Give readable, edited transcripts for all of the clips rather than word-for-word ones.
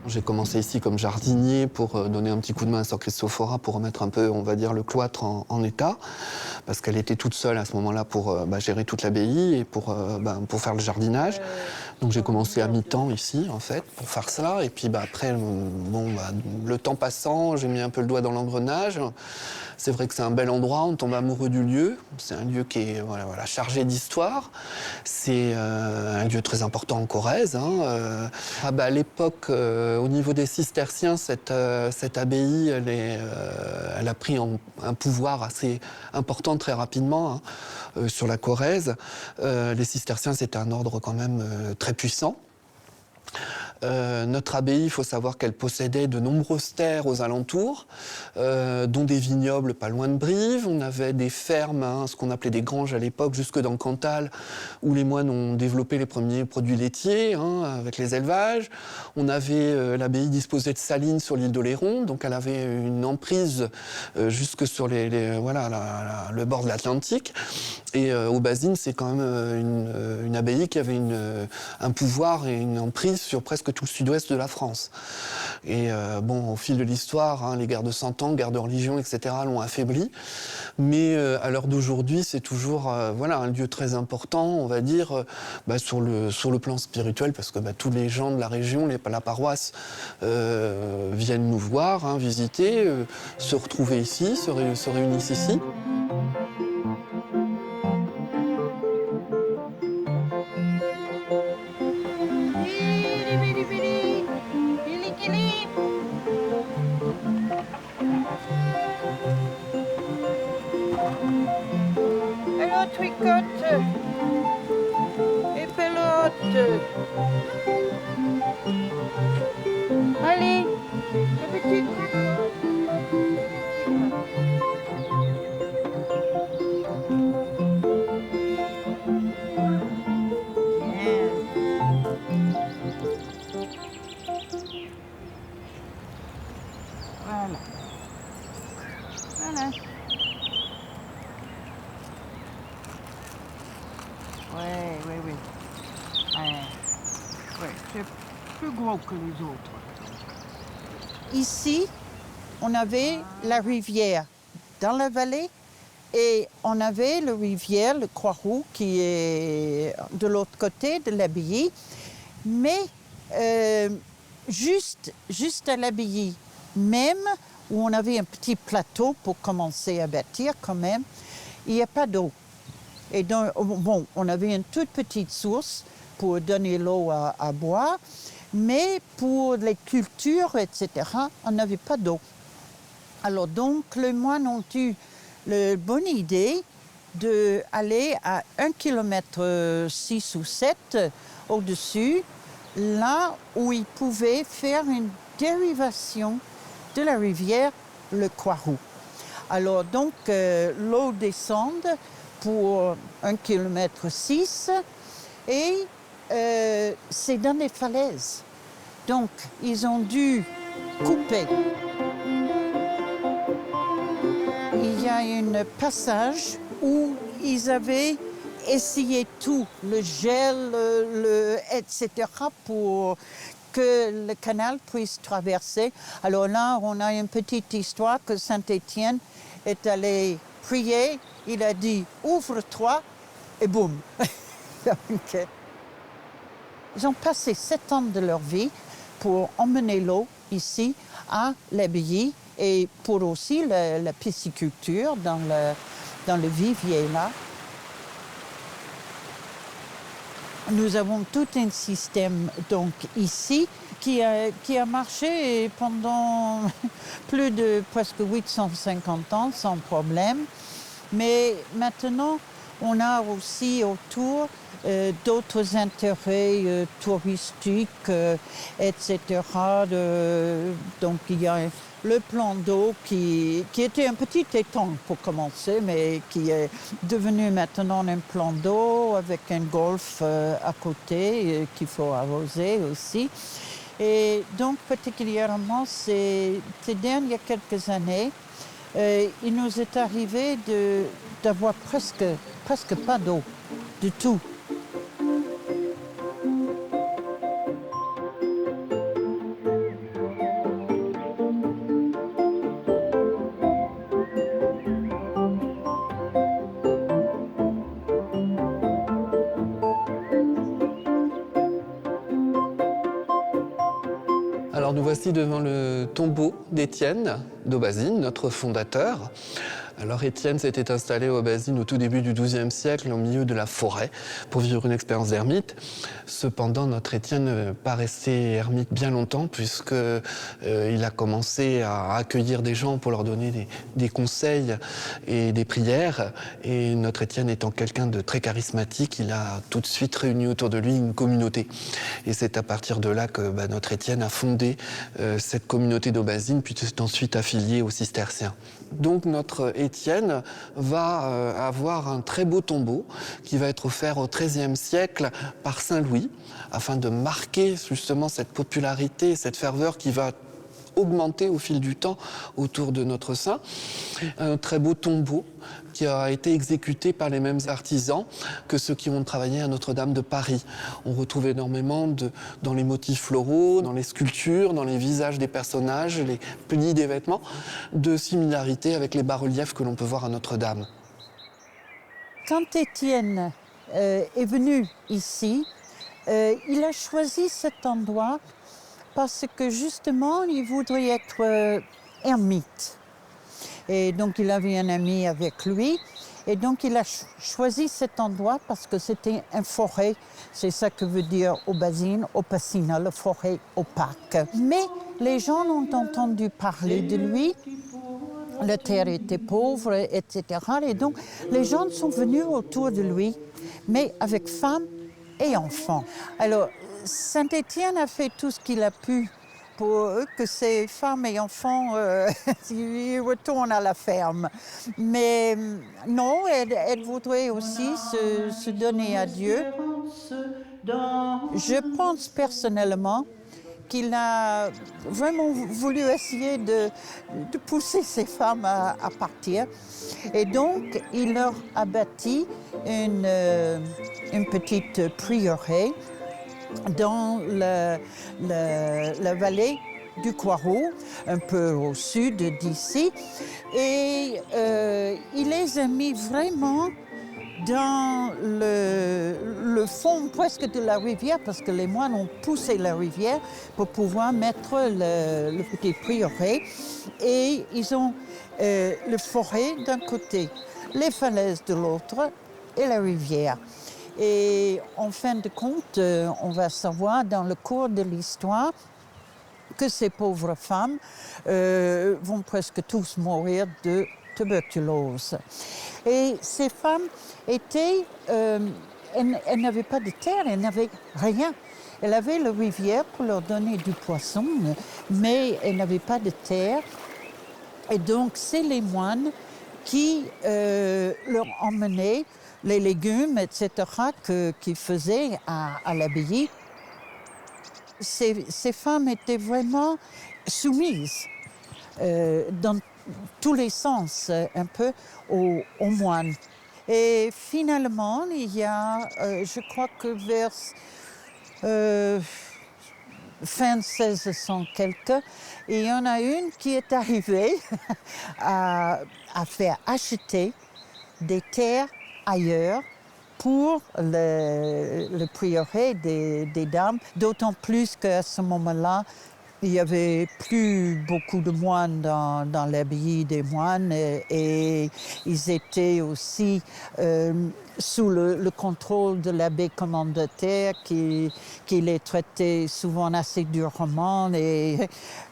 J'ai commencé ici comme jardinier pour donner un petit coup de main à Sœur Christophora pour remettre un peu, on va dire, le cloître en état, parce qu'elle était toute seule à ce moment-là pour gérer toute l'abbaye et pour faire le jardinage. Donc j'ai commencé à mi-temps ici, en fait, pour faire ça. Et puis après, le temps passant, j'ai mis un peu le doigt dans l'engrenage. C'est vrai que c'est un bel endroit, on tombe amoureux du lieu. C'est un lieu qui est chargé d'histoire. C'est un lieu très important en Corrèze. À l'époque, au niveau des cisterciens, cette abbaye, elle a pris un pouvoir assez important très rapidement sur la Corrèze. Les cisterciens, c'était un ordre quand même très puissant. Notre abbaye, il faut savoir qu'elle possédait de nombreuses terres aux alentours, dont des vignobles pas loin de Brive. On avait des fermes, ce qu'on appelait des granges à l'époque, jusque dans le Cantal, où les moines ont développé les premiers produits laitiers, avec les élevages. On avait l'abbaye disposait de salines sur l'île d'Oléron, donc elle avait une emprise jusque sur le bord de l'Atlantique. Et Aubazine, c'est quand même une abbaye qui avait un pouvoir et une emprise sur presque tout le sud-ouest de la France. Et au fil de l'histoire, les guerres de Cent Ans, guerres de religion, etc. l'ont affaibli. Mais à l'heure d'aujourd'hui, c'est toujours un lieu très important, on va dire, sur le plan spirituel, parce que tous les gens de la région, la paroisse, viennent nous voir, visiter, se retrouver ici, se réunissent ici. Hello, Tricotte et Pelote. Allez, la petite. Voilà. Voilà. Oui. Ouais, c'est plus gros que les autres. Ici, on avait la rivière dans la vallée et on avait la rivière, le Croix-Rouge, qui est de l'autre côté de l'abbaye. Mais juste à l'abbaye même, où on avait un petit plateau pour commencer à bâtir quand même, il n'y a pas d'eau. Et donc, on avait une toute petite source pour donner l'eau à boire, mais pour les cultures, etc., on n'avait pas d'eau. Alors donc, les moines ont eu la bonne idée d'aller à 1,6 km ou 7 au-dessus, là où ils pouvaient faire une dérivation de la rivière le Croix-Rouge. Alors donc, l'eau descend pour 1,6 km et c'est dans les falaises. Donc, ils ont dû couper. Il y a un passage où ils avaient essayé tout, le gel, etc., pour que le canal puisse traverser. Alors là, on a une petite histoire que Saint-Étienne est allé prier. Il a dit « Ouvre-toi » et boum. Donc, ils ont passé 7 ans de leur vie pour emmener l'eau ici à l'abbaye et pour aussi la pisciculture dans le vivier là. Nous avons tout un système donc ici qui a marché pendant plus de presque 850 ans sans problème. Mais maintenant, on a aussi autour d'autres intérêts touristiques, etc. Donc il y a le plan d'eau qui était un petit étang pour commencer, mais qui est devenu maintenant un plan d'eau avec un golfe à côté qu'il faut arroser aussi. Et donc particulièrement ces dernières quelques années, il nous est arrivé d'avoir presque pas d'eau du tout. ici devant le tombeau d'Étienne d'Aubazine, notre fondateur. Alors Étienne s'était installé à Aubazine au tout début du XIIe siècle, au milieu de la forêt, pour vivre une expérience d'ermite. Cependant, notre Étienne n'est pas resté ermite bien longtemps, puisqu'il a commencé à accueillir des gens pour leur donner des conseils et des prières. Et notre Étienne étant quelqu'un de très charismatique, il a tout de suite réuni autour de lui une communauté. Et c'est à partir de là que notre Étienne a fondé cette communauté d'Aubazine, puis c'est ensuite affilié aux cisterciens. Donc notre Étienne va avoir un très beau tombeau qui va être offert au XIIIe siècle par Saint Louis, afin de marquer justement cette popularité, cette ferveur qui va augmenter au fil du temps autour de notre saint. Un très beau tombeau qui a été exécuté par les mêmes artisans que ceux qui ont travaillé à Notre-Dame de Paris. On retrouve énormément dans les motifs floraux, dans les sculptures, dans les visages des personnages, les plis des vêtements, de similarités avec les bas-reliefs que l'on peut voir à Notre-Dame. Quand Étienne est venu ici, il a choisi cet endroit parce que justement, il voudrait être ermite. Et donc, il avait un ami avec lui. Et donc, il a choisi cet endroit parce que c'était une forêt. C'est ça que veut dire Aubazine, opacina, la forêt opaque. Mais les gens ont entendu parler de lui. La terre était pauvre, etc. Et donc, les gens sont venus autour de lui, mais avec femmes et enfants. Alors, Saint-Étienne a fait tout ce qu'il a pu pour que ces femmes et enfants ils retournent à la ferme. Mais non, elle voudrait aussi se donner à Dieu. Je pense personnellement qu'il a vraiment voulu essayer de pousser ces femmes à partir. Et donc, il leur a bâti une petite prieuré dans la vallée du Coiroux, un peu au sud d'ici. Et il les a mis vraiment dans le fond presque de la rivière, parce que les moines ont poussé la rivière pour pouvoir mettre le petit prieuré. Et ils ont le forêt d'un côté, les falaises de l'autre et la rivière. Et en fin de compte, on va savoir dans le cours de l'histoire que ces pauvres femmes vont presque tous mourir de tuberculose. Et ces femmes étaient, elles n'avaient pas de terre, elles n'avaient rien. Elles avaient la rivière pour leur donner du poisson, mais elles n'avaient pas de terre. Et donc, c'est les moines qui leur emmenaient les légumes, etc., qu'ils faisaient à l'abbaye. Ces femmes étaient vraiment soumises dans tous les sens, un peu aux moines. Et finalement, il y a, je crois que vers fin 1600 quelque, il y en a une qui est arrivée à faire acheter des terres ailleurs pour le prieuré des dames, d'autant plus qu'à ce moment-là, il n'y avait plus beaucoup de moines dans l'abbaye des moines et ils étaient aussi sous le contrôle de l'abbé commandataire qui les traitait souvent assez durement et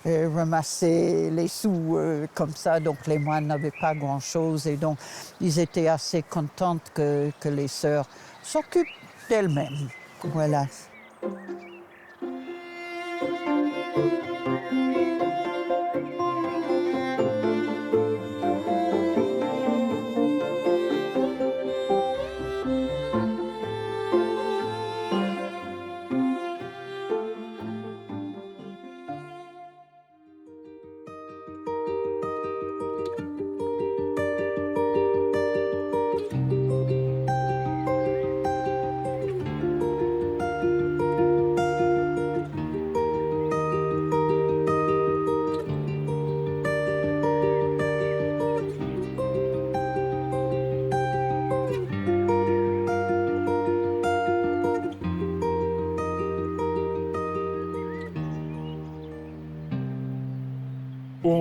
ramassait les sous comme ça. Donc les moines n'avaient pas grand-chose et donc ils étaient assez contentes que les sœurs s'occupent d'elles-mêmes. Voilà.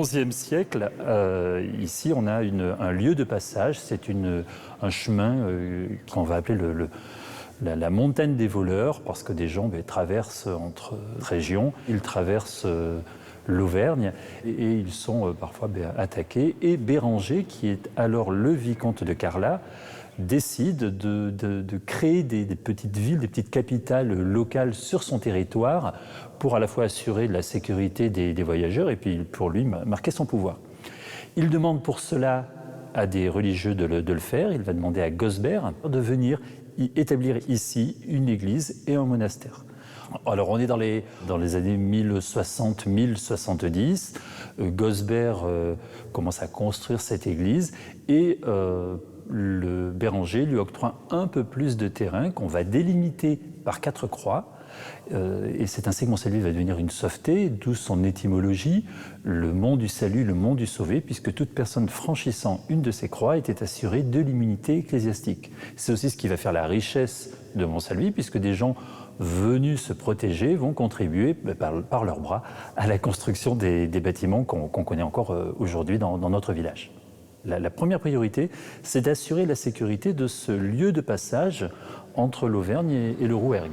XIe siècle, ici, on a un lieu de passage. C'est un chemin qu'on va appeler la montagne des voleurs, parce que des gens traversent entre régions. Ils traversent l'Auvergne et ils sont parfois attaqués. Et Béranger, qui est alors le vicomte de Carlat, décide de créer des petites villes, des petites capitales locales sur son territoire pour à la fois assurer la sécurité des voyageurs et puis pour lui marquer son pouvoir. Il demande pour cela à des religieux de le faire. Il va demander à Gosbert de venir établir ici une église et un monastère. Alors on est dans les années 1060-1070. Gosbert commence à construire cette église et le Béranger lui octroie un peu plus de terrain qu'on va délimiter par 4 croix. Et c'est ainsi que Montsalvi va devenir une sauveté, d'où son étymologie, le mont du salut, le mont du sauvé, puisque toute personne franchissant une de ces croix était assurée de l'immunité ecclésiastique. C'est aussi ce qui va faire la richesse de Montsalvi, puisque des gens venus se protéger vont contribuer par leurs bras à la construction des bâtiments qu'on connaît encore aujourd'hui dans notre village. La première priorité, c'est d'assurer la sécurité de ce lieu de passage entre l'Auvergne et le Rouergue.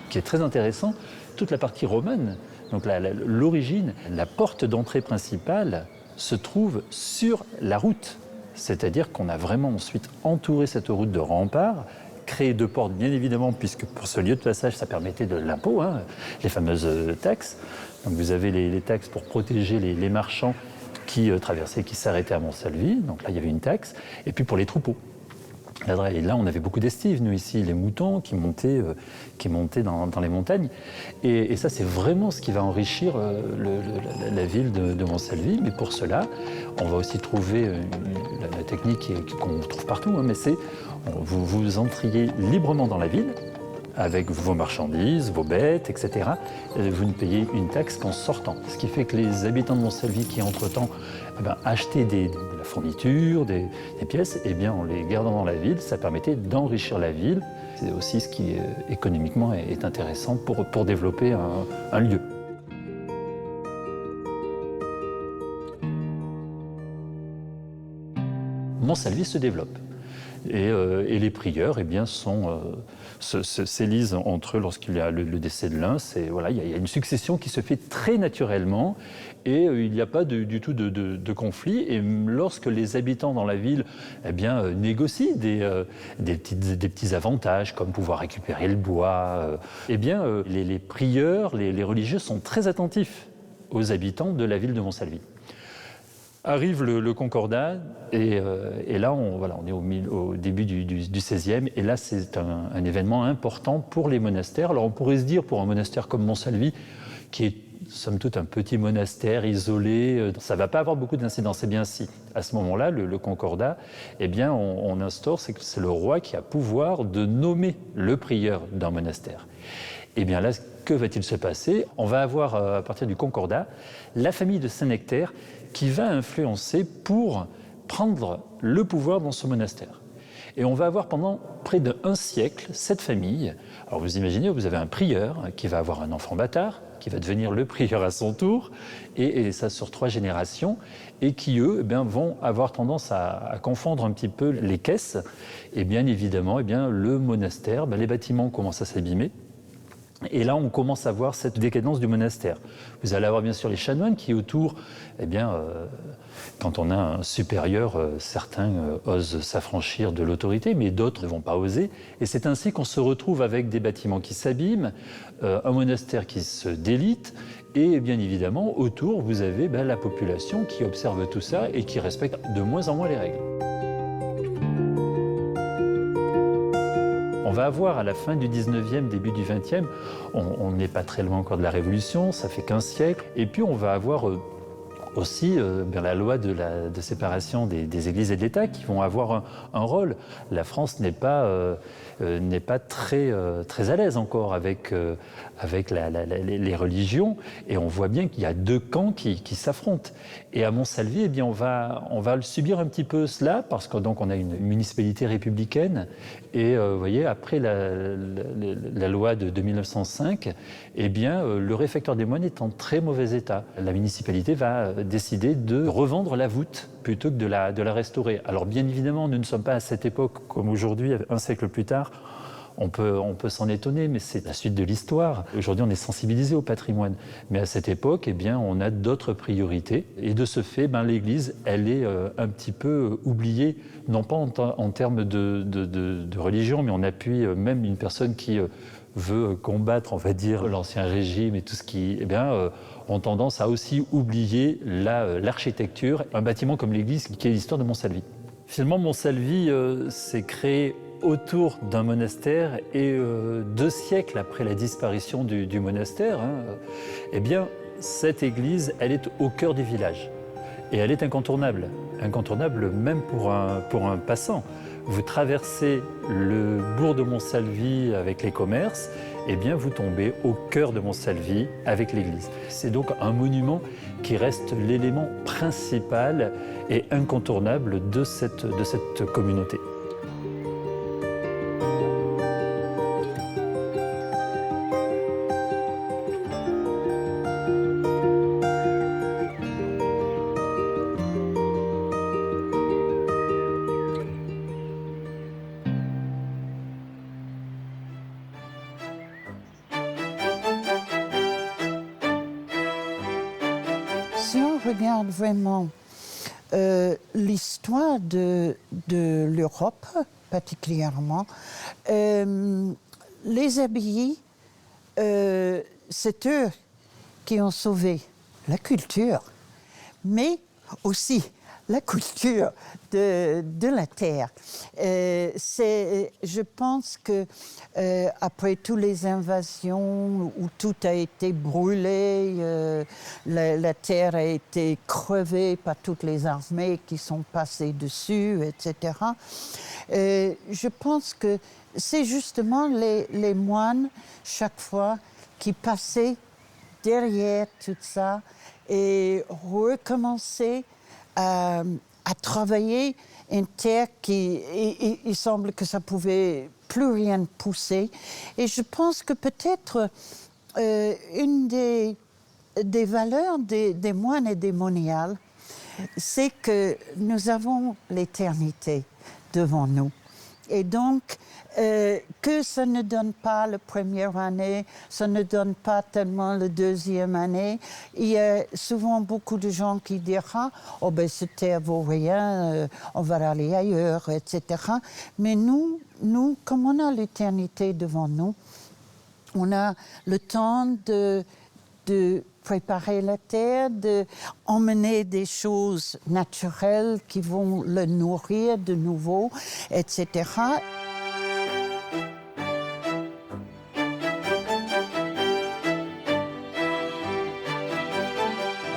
Ce qui est très intéressant, toute la partie romane, donc l'origine, la porte d'entrée principale se trouve sur la route. C'est-à-dire qu'on a vraiment ensuite entouré cette route de remparts, créé 2 portes, bien évidemment, puisque pour ce lieu de passage, ça permettait de l'impôt, les fameuses taxes. Donc vous avez les taxes pour protéger les marchands qui traversaient, qui s'arrêtaient à Montsalvi. Donc là, il y avait une taxe. Et puis pour les troupeaux. Et là, on avait beaucoup d'estives, nous, ici, les moutons qui montaient dans les montagnes. Et ça, c'est vraiment ce qui va enrichir la ville de Montsalvi. Mais pour cela, on va aussi trouver la technique qu'on trouve partout, mais c'est vous entriez librement dans la ville, avec vos marchandises, vos bêtes, etc. Vous ne payez une taxe qu'en sortant. Ce qui fait que les habitants de Montsalvi qui, entre-temps, achetaient de la fourniture, des pièces, en les gardant dans la ville, ça permettait d'enrichir la ville. C'est aussi ce qui, économiquement, est intéressant pour développer un lieu. Montsalvi se développe. Et les prieurs s'élisent entre eux lorsqu'il y a le décès de l'un. Il y a une succession qui se fait très naturellement et il n'y a pas du tout de conflit. Et lorsque les habitants dans la ville négocient des petits avantages comme pouvoir récupérer le bois, les prieurs, les religieux sont très attentifs aux habitants de la ville de Montsalvi. Arrive le Concordat et là on est au début du XVIe et là c'est un événement important pour les monastères. Alors on pourrait se dire pour un monastère comme Montsalvi qui est somme toute un petit monastère isolé, ça ne va pas avoir beaucoup d'incidence. Eh bien si, à ce moment-là, le Concordat, on instaure, c'est que c'est le roi qui a pouvoir de nommer le prieur d'un monastère. Eh bien là, que va-t-il se passer? On va avoir, à partir du Concordat, la famille de Saint-Nectaire qui va influencer pour prendre le pouvoir dans ce monastère. Et on va avoir pendant près d'1 siècle cette famille. Alors vous imaginez, vous avez un prieur qui va avoir un enfant bâtard, qui va devenir le prieur à son tour, et ça sur 3 générations, et qui, eux, vont avoir tendance à confondre un petit peu les caisses. Et bien évidemment, le monastère, les bâtiments commencent à s'abîmer. Et là, on commence à voir cette décadence du monastère. Vous allez avoir bien sûr les chanoines qui autour, quand on a un supérieur, certains osent s'affranchir de l'autorité, mais d'autres ne vont pas oser. Et c'est ainsi qu'on se retrouve avec des bâtiments qui s'abîment, un monastère qui se délite, et bien évidemment, autour, vous avez la population qui observe tout ça et qui respecte de moins en moins les règles. On va avoir à la fin du 19e, début du 20e, on n'est pas très loin encore de la Révolution, ça fait 15 siècles, et puis on va avoir aussi la loi de séparation des églises et de l'État qui vont avoir un rôle. La France n'est pas très à l'aise encore avec les religions, et on voit bien qu'il y a deux camps qui s'affrontent. Et à Montsalvi, eh bien, on va le subir un petit peu cela, parce que donc on a une municipalité républicaine, et vous voyez, après la loi de 1905, eh bien, le réfectoire des moines est en très mauvais état. La municipalité va décider de revendre la voûte plutôt que de la restaurer. Alors bien évidemment, nous ne sommes pas à cette époque comme aujourd'hui, un siècle plus tard. On peut s'en étonner, mais c'est la suite de l'histoire. Aujourd'hui, on est sensibilisé au patrimoine. Mais à cette époque, eh bien, on a d'autres priorités. Et de ce fait, l'Église, elle est un petit peu oubliée, non pas en termes de religion, mais on appuie même une personne qui veut combattre, on va dire, l'ancien régime et tout ce qui, ont tendance à aussi oublier l'architecture. Un bâtiment comme l'église, qui est l'histoire de Montsalvi. Finalement, Montsalvi s'est créé autour d'un monastère, et 2 siècles après la disparition du monastère, eh bien, cette église, elle est au cœur du village. Et elle est incontournable même pour un passant. Vous traversez le bourg de Montsalvi avec les commerces, eh bien vous tombez au cœur de Montsalvi avec l'église. C'est donc un monument qui reste l'élément principal et incontournable de cette communauté. Si on regarde vraiment l'histoire de l'Europe, particulièrement, les abbayes, c'est eux qui ont sauvé la culture, mais aussi la culture de la terre. Je pense que après toutes les invasions où tout a été brûlé, la terre a été crevée par toutes les armées qui sont passées dessus, etc. Je pense que c'est justement les moines, chaque fois, qui passaient derrière tout ça et recommençaient à travailler une terre qui, il semble que ça pouvait plus rien pousser. Et je pense que peut-être une des valeurs des moines et des moniales, c'est que nous avons l'éternité devant nous. Et donc, que ça ne donne pas la première année, ça ne donne pas tellement la deuxième année. Il y a souvent beaucoup de gens qui diront « Oh ben, cette terre vaut rien, on va aller ailleurs, etc. » Mais nous, comme on a l'éternité devant nous, on a le temps de préparer la terre, d'emmener des choses naturelles qui vont le nourrir de nouveau, etc.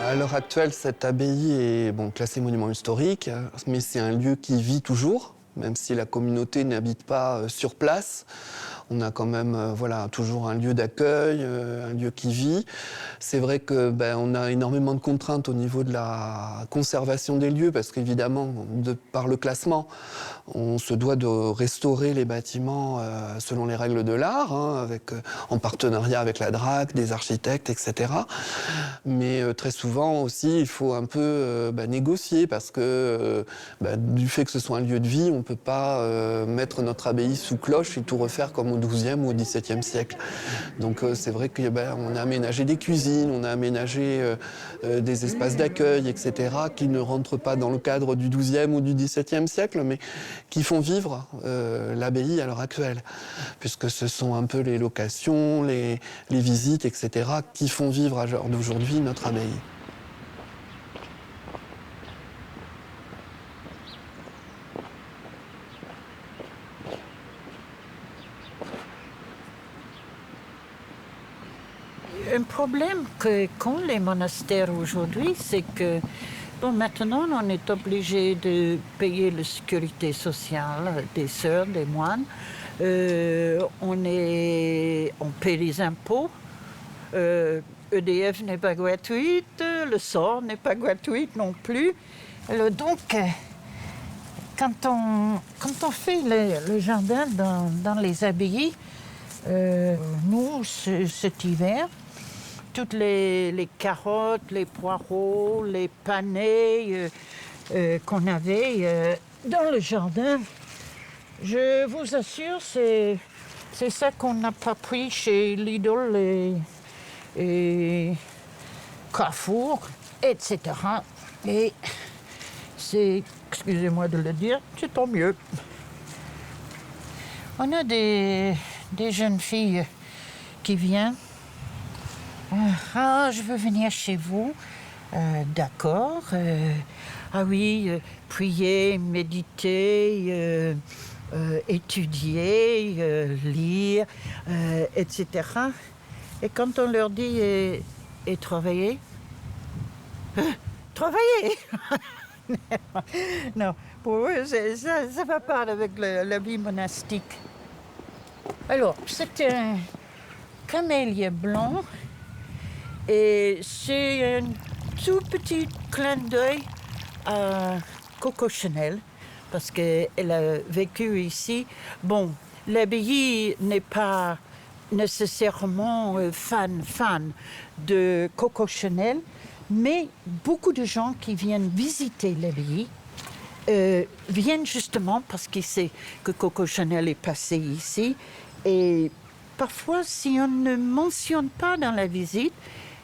À l'heure actuelle, cette abbaye est classée monument historique, mais c'est un lieu qui vit toujours, même si la communauté n'habite pas sur place. On a quand même toujours un lieu d'accueil, un lieu qui vit. C'est vrai que on a énormément de contraintes au niveau de la conservation des lieux, parce qu'évidemment, par le classement, on se doit de restaurer les bâtiments selon les règles de l'art, en partenariat avec la DRAC, des architectes, etc. Mais très souvent aussi, il faut un peu négocier, parce que du fait que ce soit un lieu de vie, on ne peut pas mettre notre abbaye sous cloche et tout refaire comme au XIIe ou au XVIIe siècle. Donc c'est vrai qu'on a aménagé des cuisines, on a aménagé des espaces d'accueil, etc., qui ne rentrent pas dans le cadre du XIIe ou du XVIIe siècle, mais qui font vivre l'abbaye à l'heure actuelle, puisque ce sont un peu les locations, les visites, etc., qui font vivre à l'heure d'aujourd'hui notre abbaye. Un problème qu'ont les monastères aujourd'hui, c'est que maintenant, on est obligé de payer la sécurité sociale des sœurs, des moines. On paie les impôts. EDF n'est pas gratuite, le sort n'est pas gratuit non plus. Alors donc, quand on fait le jardin dans les abbayes, nous, cet hiver, toutes les carottes, les poireaux, les panais qu'on avait dans le jardin, je vous assure, c'est ça qu'on n'a pas pris chez Lidl et Carrefour, etc. Et c'est, excusez-moi de le dire, c'est tant mieux. On a des jeunes filles qui viennent. Ah, je veux venir chez vous. D'accord. Ah oui, prier, méditer, étudier, lire, etc. Et quand on leur dit et travailler, travailler. Non, pour eux, ça ne va pas avec la vie monastique. Alors, c'est un camélia blanc et c'est un tout petit clin d'œil à Coco Chanel parce qu'elle a vécu ici. Bon, l'abbaye n'est pas nécessairement fan de Coco Chanel, mais beaucoup de gens qui viennent visiter l'abbaye viennent justement parce qu'ils savent que Coco Chanel est passé ici. Et parfois, si on ne mentionne pas dans la visite,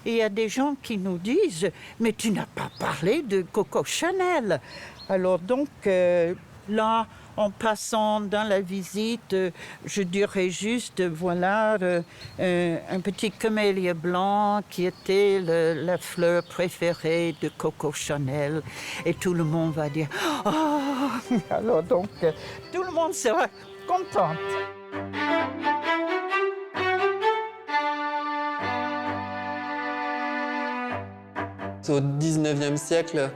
il y a des gens qui nous disent « Mais tu n'as pas parlé de Coco Chanel !» Alors donc, là, en passant dans la visite, je dirais juste, voilà, un petit camélia blanc qui était la fleur préférée de Coco Chanel. Et tout le monde va dire « Oh !» Alors donc, tout le monde sera content. C'est au XIXe siècle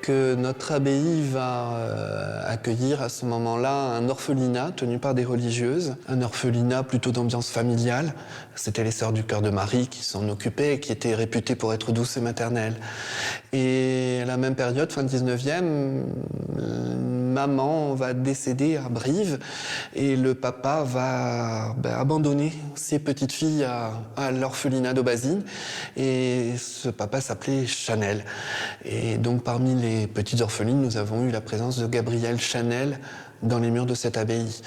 que notre abbaye va accueillir à ce moment-là un orphelinat tenu par des religieuses, un orphelinat plutôt d'ambiance familiale. C'était les Sœurs du Cœur de Marie qui s'en occupaient et qui étaient réputées pour être douces et maternelles. Et à la même période, fin 19e, maman va décéder à Brive et le papa va abandonner ses petites filles à l'orphelinat d'Aubazine. Et ce papa s'appelait Chanel. Et donc parmi les petites orphelines, nous avons eu la présence de Gabrielle Chanel dans les murs de cette abbaye.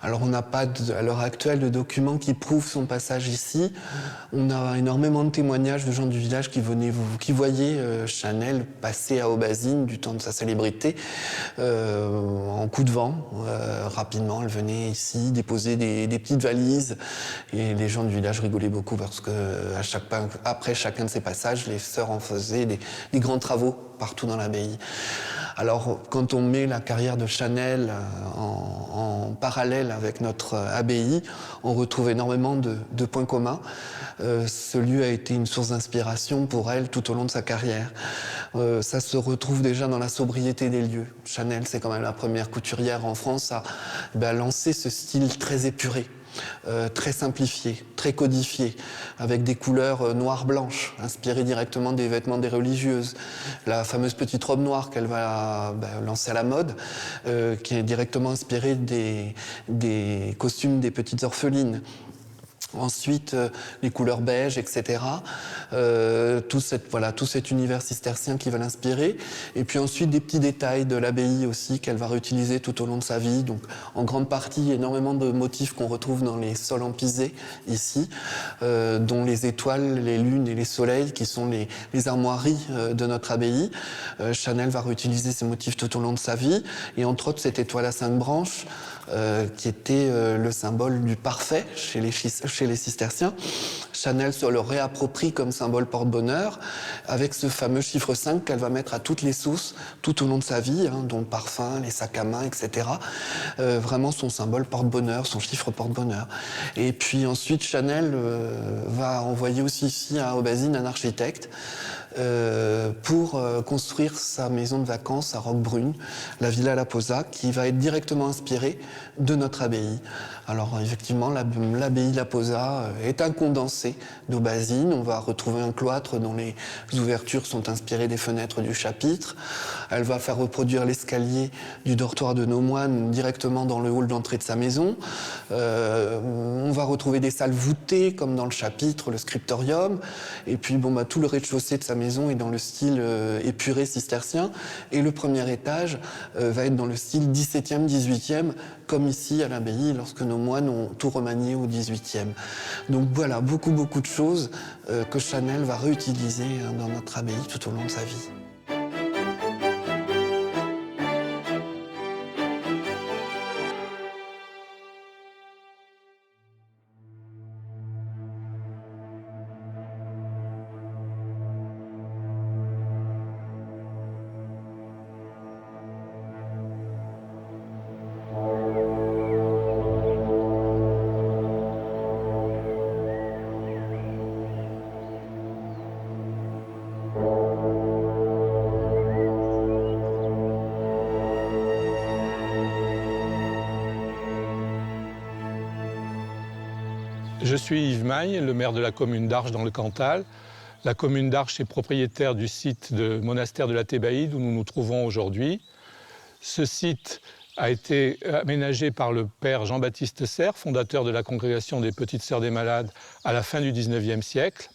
Alors on n'a pas à l'heure actuelle de documents qui prouvent son passage ici. On a énormément de témoignages de gens du village qui voyaient Chanel passer à Aubazine du temps de sa célébrité en coup de vent. Rapidement, elle venait ici déposer des petites valises et les gens du village rigolaient beaucoup parce que après chacun de ces passages, les sœurs en faisaient des grands travaux partout dans l'abbaye. Alors, quand on met la carrière de Chanel en parallèle avec notre abbaye, on retrouve énormément de points communs. Ce lieu a été une source d'inspiration pour elle tout au long de sa carrière. Ça se retrouve déjà dans la sobriété des lieux. Chanel, c'est quand même la première couturière en France à lancer ce style très épuré. Très simplifié, très codifié, avec des couleurs noires-blanches, inspirées directement des vêtements des religieuses. La fameuse petite robe noire qu'elle va lancer à la mode, qui est directement inspirée des costumes des petites orphelines. Ensuite, les couleurs beige, etc. Tout cet univers cistercien qui va l'inspirer. Et puis ensuite, des petits détails de l'abbaye aussi qu'elle va réutiliser tout au long de sa vie. Donc, en grande partie, énormément de motifs qu'on retrouve dans les sols emplisés, ici, dont les étoiles, les lunes et les soleils, qui sont les armoiries de notre abbaye. Chanel va réutiliser ces motifs tout au long de sa vie. Et entre autres, cette étoile à 5 branches, qui était le symbole du parfait chez les cisterciens. Chanel se le réapproprie comme symbole porte-bonheur, avec ce fameux chiffre 5 qu'elle va mettre à toutes les sauces tout au long de sa vie, dont le parfum, les sacs à main, etc. Vraiment son symbole porte-bonheur, son chiffre porte-bonheur. Et puis ensuite, Chanel va envoyer aussi ici à Aubazine un architecte pour construire sa maison de vacances à Roquebrune, la Villa La Posa, qui va être directement inspirée de notre abbaye. Alors effectivement, l'abbaye La Posa est un condensé d'Aubazine. On va retrouver un cloître dont les ouvertures sont inspirées des fenêtres du chapitre. Elle va faire reproduire l'escalier du dortoir de nos moines directement dans le hall d'entrée de sa maison. On va retrouver des salles voûtées comme dans le chapitre, le scriptorium. Et puis tout le rez-de-chaussée de sa maison est dans le style épuré cistercien. Et le premier étage va être dans le style 17e, 18e, comme ici à l'abbaye, lorsque nos moines ont tout remanié au 18e. Donc voilà, beaucoup de choses que Chanel va réutiliser dans notre abbaye tout au long de sa vie. Je suis Yves Magne, le maire de la commune d'Arches dans le Cantal. La commune d'Arches est propriétaire du site de monastère de la Thébaïde où nous nous trouvons aujourd'hui. Ce site a été aménagé par le père Jean-Baptiste Serre, fondateur de la congrégation des Petites Sœurs des Malades à la fin du XIXe siècle.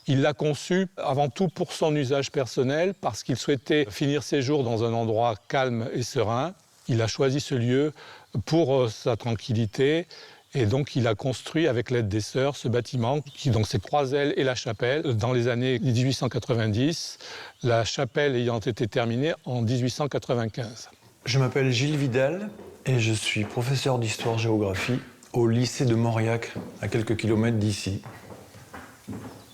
Il l'a conçu avant tout pour son usage personnel parce qu'il souhaitait finir ses jours dans un endroit calme et serein. Il a choisi ce lieu pour sa tranquillité. Et donc, il a construit, avec l'aide des sœurs, ce bâtiment, qui donc c'est 3 ailes et la chapelle, dans les années 1890, la chapelle ayant été terminée en 1895. Je m'appelle Gilles Vidal et je suis professeur d'histoire-géographie au lycée de Mauriac, à quelques kilomètres d'ici.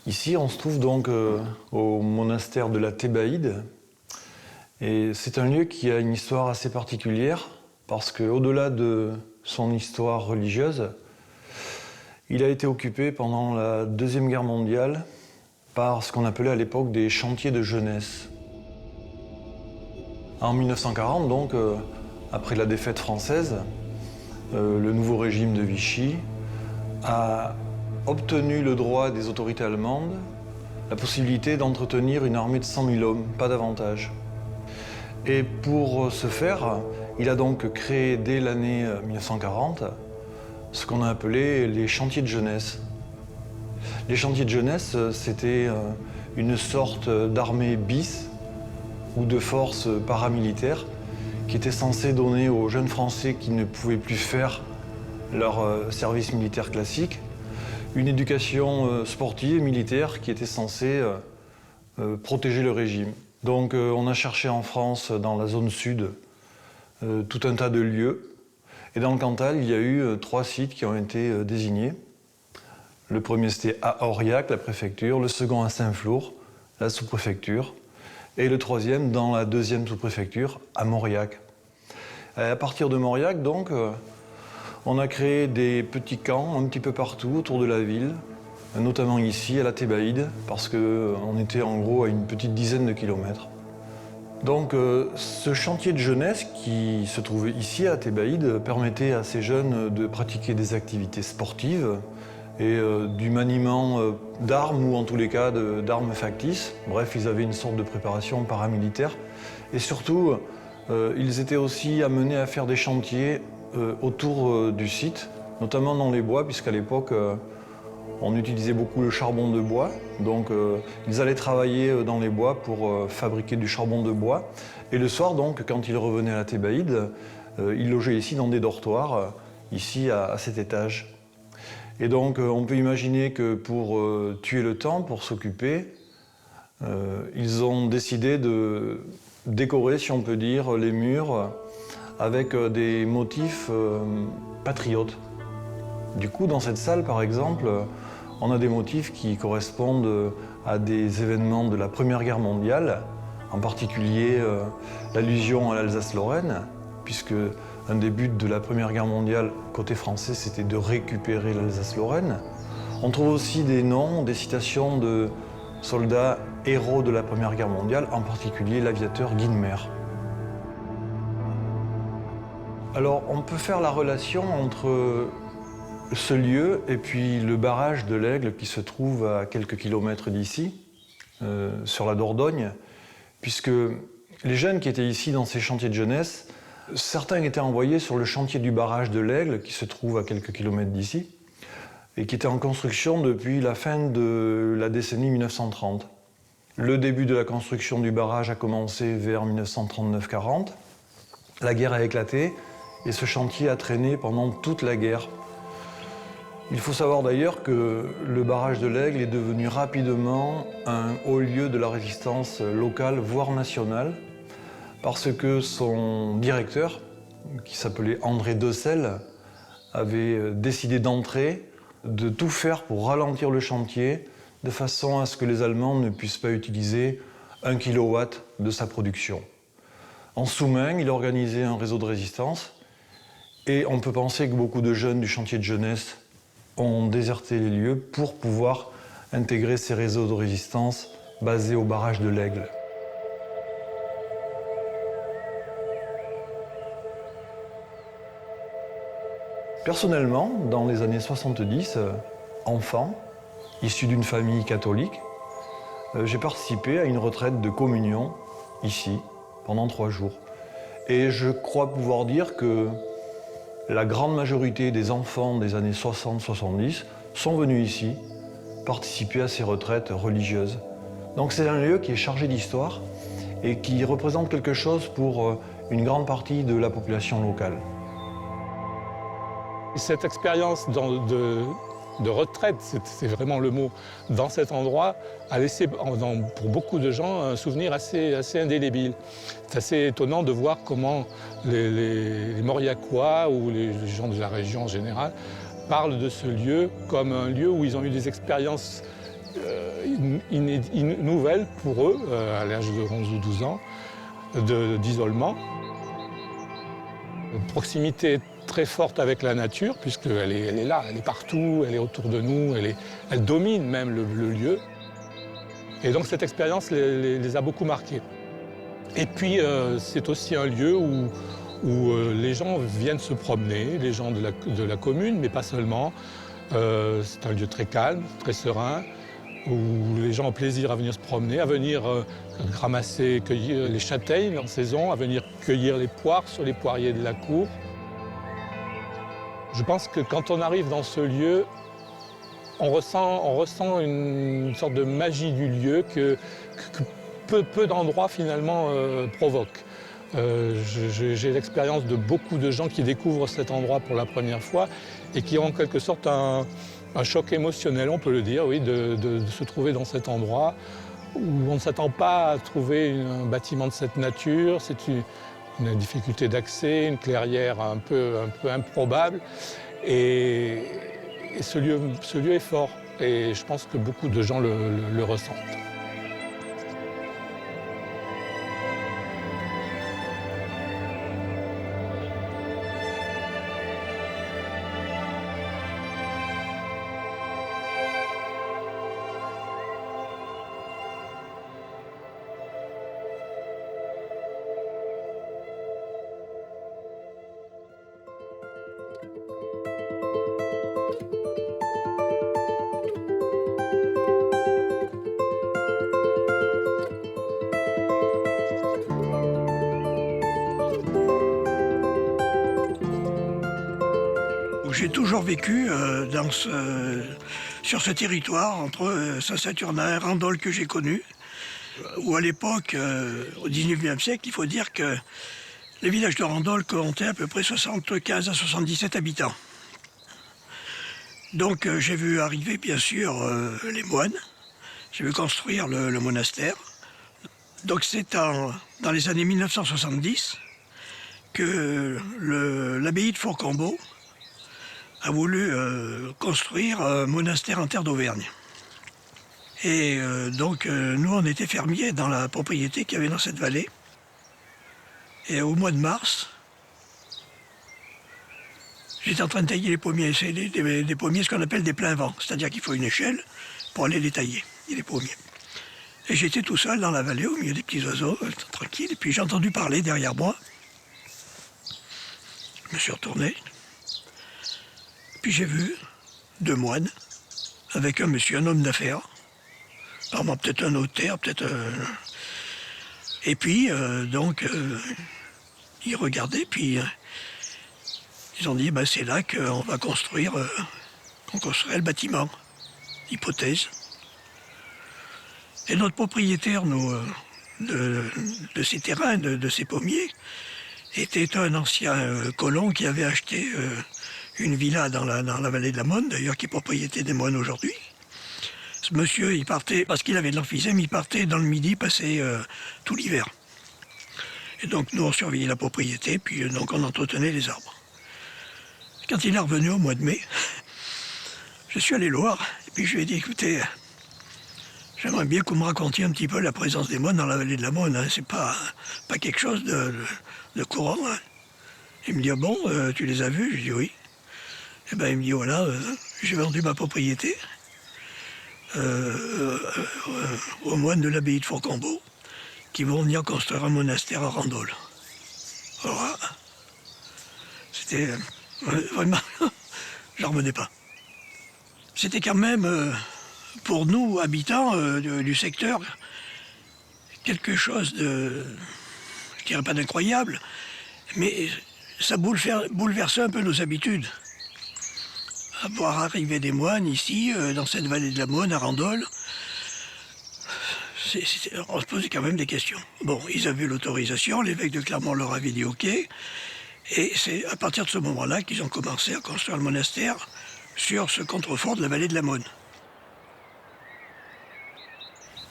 Ici, on se trouve donc au monastère de la Thébaïde. Et c'est un lieu qui a une histoire assez particulière, parce qu'au-delà de son histoire religieuse, il a été occupé pendant la Deuxième Guerre mondiale par ce qu'on appelait à l'époque des chantiers de jeunesse. En 1940, donc, après la défaite française, le nouveau régime de Vichy a obtenu le droit des autorités allemandes, la possibilité d'entretenir une armée de 100 000 hommes, pas davantage. Et pour ce faire, il a donc créé dès l'année 1940 ce qu'on a appelé les chantiers de jeunesse. Les chantiers de jeunesse, c'était une sorte d'armée bis ou de force paramilitaire qui était censée donner aux jeunes Français qui ne pouvaient plus faire leur service militaire classique une éducation sportive et militaire qui était censée protéger le régime. Donc on a cherché en France, dans la zone sud, tout un tas de lieux. Et dans le Cantal, il y a eu 3 sites qui ont été désignés. Le premier, c'était à Aurillac, la préfecture. Le second, à Saint-Flour, la sous-préfecture. Et le troisième, dans la deuxième sous-préfecture, à Mauriac. Et à partir de Mauriac, donc, on a créé des petits camps un petit peu partout autour de la ville, notamment ici, à la Thébaïde, parce qu'on était en gros à une petite dizaine de kilomètres. Donc ce chantier de jeunesse qui se trouvait ici à Thébaïde permettait à ces jeunes de pratiquer des activités sportives et du maniement d'armes ou en tous les cas d'armes factices. Bref, ils avaient une sorte de préparation paramilitaire. Et surtout, ils étaient aussi amenés à faire des chantiers autour du site, notamment dans les bois, puisqu'à l'époque, on utilisait beaucoup le charbon de bois, donc ils allaient travailler dans les bois pour fabriquer du charbon de bois. Et le soir, donc, quand ils revenaient à la Thébaïde, ils logeaient ici dans des dortoirs, ici à cet étage. Et donc on peut imaginer que pour tuer le temps, pour s'occuper, ils ont décidé de décorer, si on peut dire, les murs avec des motifs patriotes. Du coup, dans cette salle, par exemple, on a des motifs qui correspondent à des événements de la Première Guerre mondiale, en particulier l'allusion à l'Alsace-Lorraine, puisque un des buts de la Première Guerre mondiale, côté français, c'était de récupérer l'Alsace-Lorraine. On trouve aussi des noms, des citations de soldats héros de la Première Guerre mondiale, en particulier l'aviateur Guynemer. Alors, on peut faire la relation entre ce lieu et puis le barrage de l'Aigle qui se trouve à quelques kilomètres d'ici, sur la Dordogne, puisque les jeunes qui étaient ici dans ces chantiers de jeunesse, certains étaient envoyés sur le chantier du barrage de l'Aigle qui se trouve à quelques kilomètres d'ici et qui était en construction depuis la fin de la décennie 1930. Le début de la construction du barrage a commencé vers 1939-40. La guerre a éclaté et ce chantier a traîné pendant toute la guerre. Il faut savoir d'ailleurs que le barrage de l'Aigle est devenu rapidement un haut lieu de la résistance locale, voire nationale, parce que son directeur, qui s'appelait André Decelles, avait décidé d'entrer, de tout faire pour ralentir le chantier, de façon à ce que les Allemands ne puissent pas utiliser 1 kilowatt de sa production. En sous-main, il organisait un réseau de résistance, et on peut penser que beaucoup de jeunes du chantier de jeunesse ont déserté les lieux pour pouvoir intégrer ces réseaux de résistance basés au barrage de l'Aigle. Personnellement, dans les années 70, enfant, issu d'une famille catholique, j'ai participé à une retraite de communion ici, pendant 3 jours. Et je crois pouvoir dire que la grande majorité des enfants des années 60-70 sont venus ici participer à ces retraites religieuses. Donc c'est un lieu qui est chargé d'histoire et qui représente quelque chose pour une grande partie de la population locale. Cette expérience de retraite, c'est vraiment le mot, dans cet endroit, a laissé pour beaucoup de gens un souvenir assez indélébile. C'est assez étonnant de voir comment les Mauriacois ou les gens de la région en général parlent de ce lieu comme un lieu où ils ont eu des expériences nouvelles pour eux, à l'âge de 11 ou 12 ans, d'isolement. Une proximité très forte avec la nature, puisqu'elle est là, elle est partout, elle est autour de nous, elle domine même le lieu. Et donc cette expérience les a beaucoup marqués. Et puis c'est aussi un lieu où les gens viennent se promener, les gens de la commune, mais pas seulement. C'est un lieu très calme, très serein, où les gens ont plaisir à venir se promener, à venir ramasser, cueillir les châtaignes en saison, à venir cueillir les poires sur les poiriers de la cour. Je pense que quand on arrive dans ce lieu, on ressent une sorte de magie du lieu que peu d'endroits finalement provoquent. J'ai l'expérience de beaucoup de gens qui découvrent cet endroit pour la première fois et qui ont en quelque sorte un choc émotionnel, on peut le dire, oui, de se trouver dans cet endroit où on ne s'attend pas à trouver un bâtiment de cette nature. C'est une difficulté d'accès, une clairière un peu improbable. Et ce lieu est fort. Et je pense que beaucoup de gens le ressentent. J'ai toujours vécu sur ce territoire, entre Saint-Saturnin et Randol que j'ai connu, où à l'époque, au XIXe siècle, il faut dire que le village de Randol comptait à peu près 75 à 77 habitants. Donc j'ai vu arriver bien sûr les moines, j'ai vu construire le monastère. Donc c'est dans les années 1970 que l'abbaye de Fourcambault a voulu construire un monastère en terre d'Auvergne. Et donc nous on était fermiers dans la propriété qu'il y avait dans cette vallée. Et au mois de mars, j'étais en train de tailler les pommiers. C'est des pommiers, ce qu'on appelle des pleins vents. C'est-à-dire qu'il faut une échelle pour aller les tailler, les pommiers. Et j'étais tout seul dans la vallée, au milieu des petits oiseaux, tranquille. Et puis j'ai entendu parler derrière moi. Je me suis retourné. Puis j'ai vu 2 moines avec un monsieur, un homme d'affaires. Apparemment peut-être un notaire, peut-être un... Et puis, ils regardaient, puis ils ont dit, c'est là qu'on va construire, qu'on construirait le bâtiment. Hypothèse. Et notre propriétaire, de ces terrains, de ces pommiers, était un ancien colon qui avait acheté une villa dans la vallée de la Monne, d'ailleurs qui est propriété des moines aujourd'hui. Ce monsieur, il partait, parce qu'il avait de l'emphysème, il partait dans le Midi passer tout l'hiver. Et donc nous, on surveillait la propriété, puis donc on entretenait les arbres. Quand il est revenu au mois de mai, je suis allé le voir, et puis je lui ai dit, écoutez, j'aimerais bien que vous me racontiez un petit peu la présence des moines dans la vallée de la Monne. Hein. C'est pas quelque chose de courant. Hein. Il me dit, ah bon, tu les as vus? Je dis oui. Et ben il me dit, voilà, j'ai vendu ma propriété aux moines de l'abbaye de Fourcambault qui vont venir construire un monastère à Randol. Alors, c'était vraiment, j'en revenais pas. C'était quand même, pour nous, habitants du secteur, quelque chose de, je dirais pas d'incroyable, mais ça bouleversait un peu nos habitudes. À voir arriver des moines ici, dans cette vallée de la Monne, à Randol, on se posait quand même des questions. Bon, ils avaient l'autorisation, l'évêque de Clermont leur avait dit OK, et c'est à partir de ce moment-là qu'ils ont commencé à construire le monastère sur ce contrefort de la vallée de la Monne.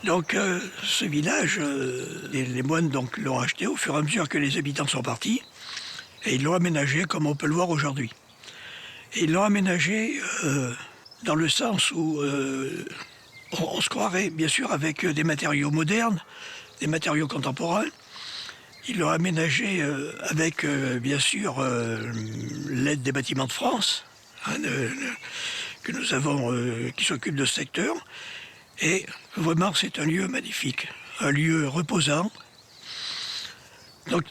Donc ce village, les moines l'ont acheté au fur et à mesure que les habitants sont partis, et ils l'ont aménagé comme on peut le voir aujourd'hui. Et ils l'ont aménagé dans le sens où on se croirait bien sûr avec des matériaux modernes, des matériaux contemporains. Ils l'ont aménagé avec bien sûr l'aide des bâtiments de France, hein, que nous avons, qui s'occupent de ce secteur. Et vraiment c'est un lieu magnifique, un lieu reposant. Donc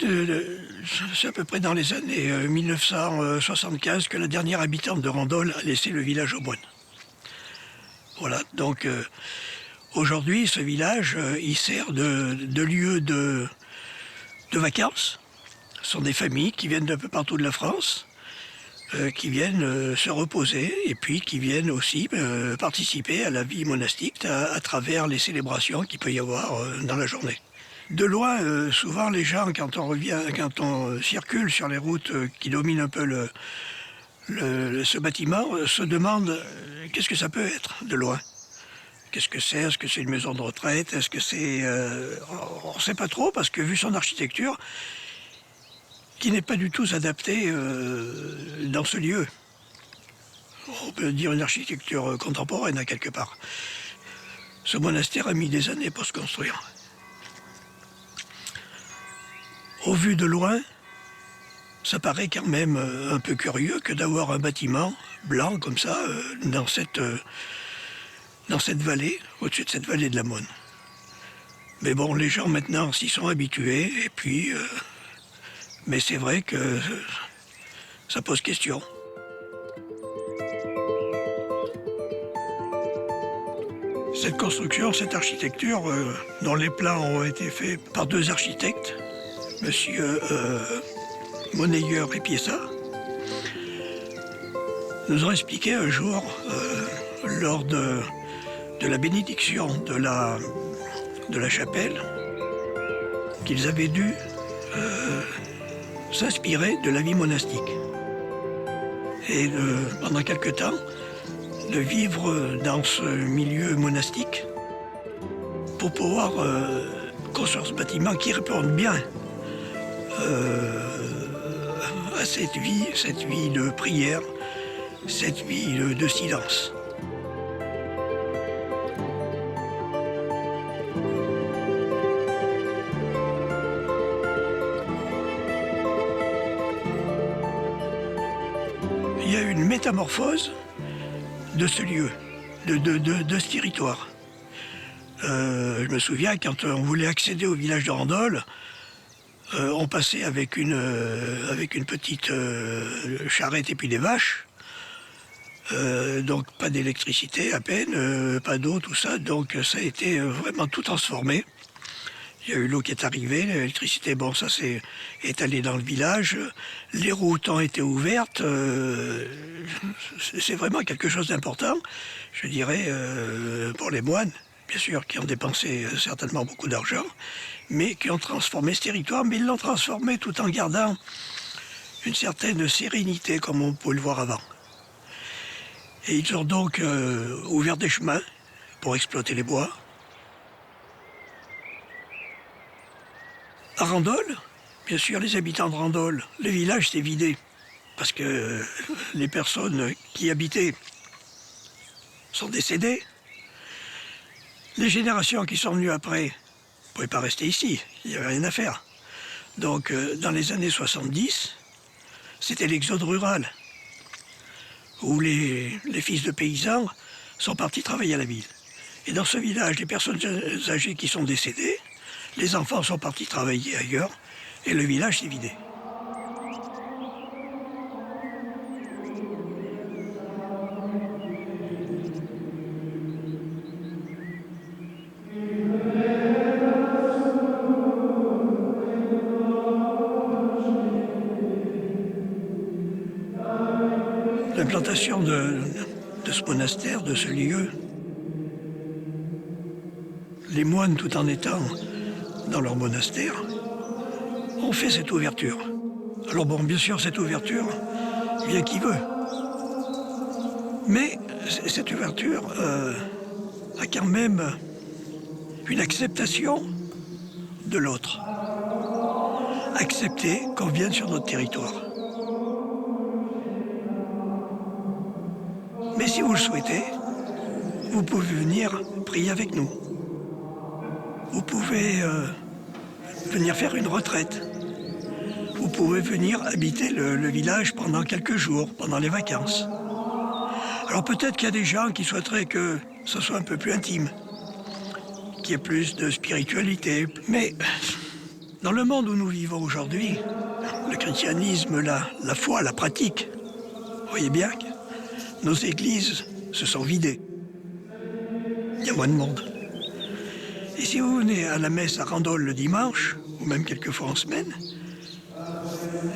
c'est à peu près dans les années 1975 que la dernière habitante de Randol a laissé le village aux moines. Voilà, donc aujourd'hui ce village, il sert de lieu de vacances. Ce sont des familles qui viennent d'un peu partout de la France, qui viennent se reposer et puis qui viennent aussi participer à la vie monastique à travers les célébrations qu'il peut y avoir dans la journée. De loin, souvent les gens, quand on circule sur les routes qui dominent un peu ce bâtiment, se demandent qu'est-ce que ça peut être de loin. Qu'est-ce que c'est? Est-ce que c'est une maison de retraite? Est-ce que c'est... on ne sait pas trop parce que vu son architecture, qui n'est pas du tout adaptée dans ce lieu. On peut dire une architecture contemporaine à quelque part. Ce monastère a mis des années pour se construire. Au vu de loin, ça paraît quand même un peu curieux que d'avoir un bâtiment blanc comme ça dans cette vallée, au-dessus de cette vallée de la Monne. Mais bon, les gens maintenant s'y sont habitués et puis... mais c'est vrai que ça pose question. Cette construction, cette architecture, dont les plans ont été faits par 2 architectes, Monsieur Monnayeur et Piessa, nous ont expliqué un jour, lors de la bénédiction de la chapelle, qu'ils avaient dû s'inspirer de la vie monastique. Et pendant quelque temps, de vivre dans ce milieu monastique pour pouvoir construire ce bâtiment qui réponde bien à cette vie de prière, cette vie de silence. Il y a une métamorphose de ce lieu, de ce territoire. Je me souviens, quand on voulait accéder au village de Randol, on passait avec une petite charrette et puis des vaches. Donc pas d'électricité à peine, pas d'eau, tout ça. Donc ça a été vraiment tout transformé. Il y a eu l'eau qui est arrivée, l'électricité, bon, ça s'est étalé dans le village. Les routes ont été ouvertes. C'est vraiment quelque chose d'important, je dirais, pour les moines, bien sûr, qui ont dépensé certainement beaucoup d'argent, mais qui ont transformé ce territoire. Mais ils l'ont transformé tout en gardant une certaine sérénité, comme on pouvait le voir avant. Et ils ont donc ouvert des chemins pour exploiter les bois. À Randol, bien sûr, les habitants de Randol, le village s'est vidé parce que les personnes qui habitaient sont décédées. Les générations qui sont venues après ne pouvaient pas rester ici, il n'y avait rien à faire. Donc, dans les années 70, c'était l'exode rural, où les fils de paysans sont partis travailler à la ville. Et dans ce village, les personnes âgées qui sont décédées, les enfants sont partis travailler ailleurs et le village s'est vidé. L'implantation de ce monastère, de ce lieu, les moines, tout en étant dans leur monastère, ont fait cette ouverture. Alors bon, bien sûr, cette ouverture vient qui veut. Mais cette ouverture a quand même une acceptation de l'autre. Accepter qu'on vienne sur notre territoire. Mais si vous le souhaitez, vous pouvez venir prier avec nous. Vous pouvez venir faire une retraite. Vous pouvez venir habiter le village pendant quelques jours, pendant les vacances. Alors peut-être qu'il y a des gens qui souhaiteraient que ce soit un peu plus intime, qu'il y ait plus de spiritualité. Mais dans le monde où nous vivons aujourd'hui, le christianisme, la foi, la pratique, vous voyez bien que nos églises se sont vidées. Il y a moins de monde. Et si vous venez à la messe à Randol le dimanche, ou même quelques fois en semaine,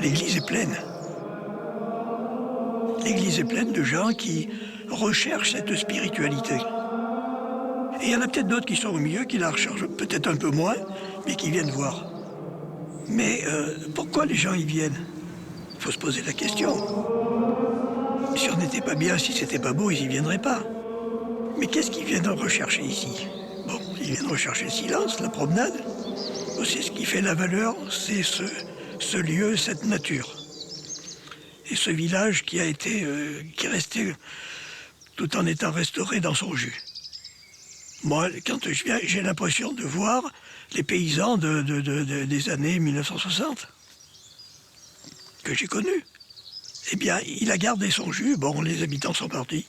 l'église est pleine. L'église est pleine de gens qui recherchent cette spiritualité. Et il y en a peut-être d'autres qui sont au milieu, qui la recherchent peut-être un peu moins, mais qui viennent voir. Mais pourquoi les gens y viennent? Il faut se poser la question. Si on n'était pas bien, si c'était pas beau, ils n'y viendraient pas. Mais qu'est-ce qu'ils viennent rechercher ici? Bon, ils viennent rechercher le silence, la promenade. C'est ce qui fait la valeur, c'est ce lieu, cette nature. Et ce village qui est resté tout en étant restauré dans son jus. Moi, quand je viens, j'ai l'impression de voir les paysans des années 1960 que j'ai connus. Eh bien, il a gardé son jus. Bon, les habitants sont partis.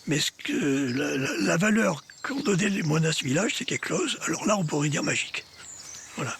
Mais la valeur qu'ont donné les moines à ce village, c'est quelque chose, alors là, on pourrait dire magique. Voilà.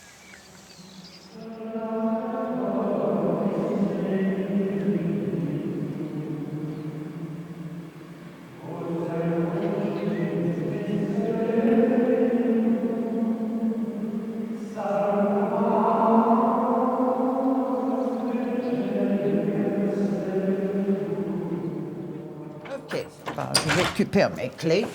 Ok, bon, je récupère mes clés.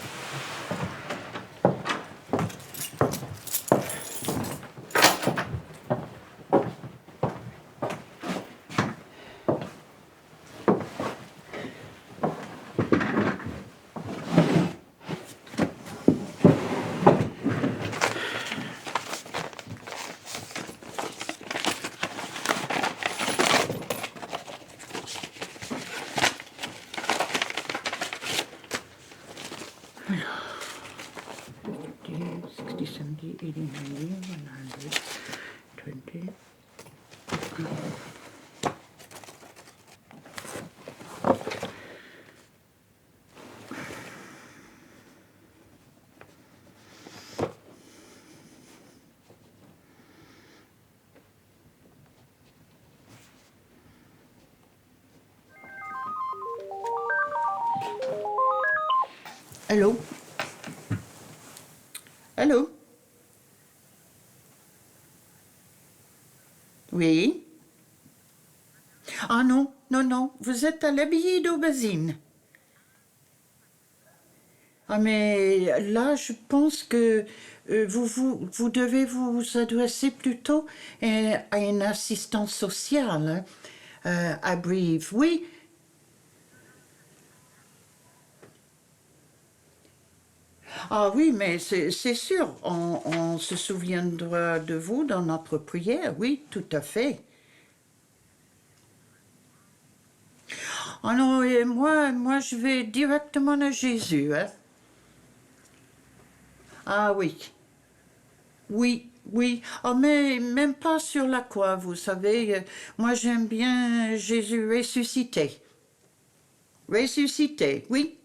20. Allô? Allô? Oui? Ah non, non, non, vous êtes à l'abbaye d'Aubazine. Ah mais là, je pense que vous devez vous adresser plutôt à une assistante sociale hein, à Brive. Oui. Ah oui, mais c'est sûr, on se souviendra de vous dans notre prière, oui, tout à fait. Ah non, et moi je vais directement à Jésus, hein. Ah oui, oui, oui. Ah mais même pas sur la croix, vous savez. Moi j'aime bien Jésus ressuscité. Ressuscité, oui.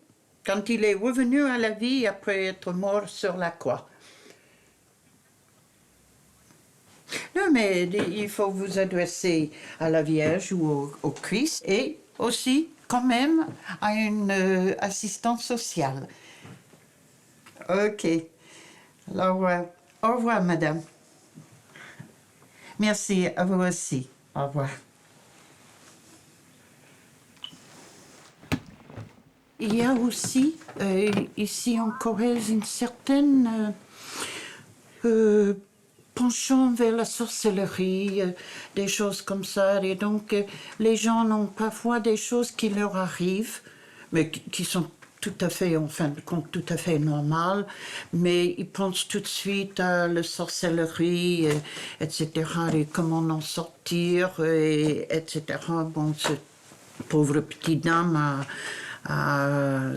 Quand il est revenu à la vie après être mort sur la croix. Non, mais il faut vous adresser à la Vierge ou au Christ et aussi, quand même, à une assistante sociale. Ok. Alors, au revoir, madame. Merci, à vous aussi. Au revoir. Il y a aussi, ici en Corrèze, une certaine penchant vers la sorcellerie, des choses comme ça. Et donc, les gens ont parfois des choses qui leur arrivent, mais qui sont tout à fait, en fin de compte, tout à fait normales. Mais ils pensent tout de suite à la sorcellerie, etc., et comment en sortir, etc. Bon, cette pauvre petite dame a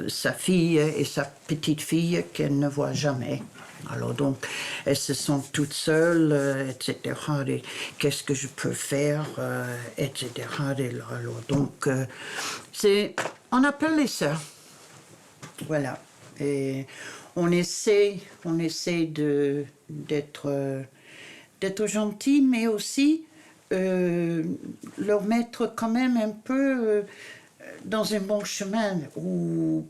sa fille et sa petite fille qu'elle ne voit jamais. Alors donc, elles se sentent toutes seules, etc. Et qu'est-ce que je peux faire, etc. Et alors donc, on appelle les sœurs. Voilà. Et on essaie d'être gentil, mais aussi leur mettre quand même un peu dans un bon chemin,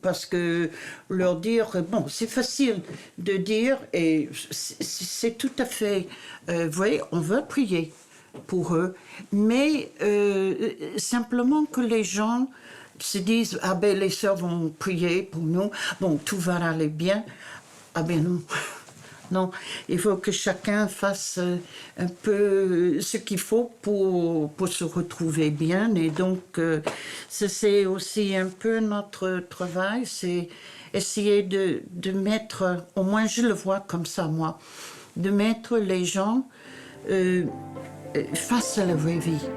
parce que leur dire, bon, c'est facile de dire, et c'est tout à fait vrai, on va prier pour eux, mais simplement que les gens se disent, ah ben les sœurs vont prier pour nous, bon, tout va aller bien, ah ben non. Non, il faut que chacun fasse un peu ce qu'il faut pour se retrouver bien. Et donc, c'est aussi un peu notre travail, c'est essayer de mettre, au moins je le vois comme ça moi, de mettre les gens face à la vraie vie.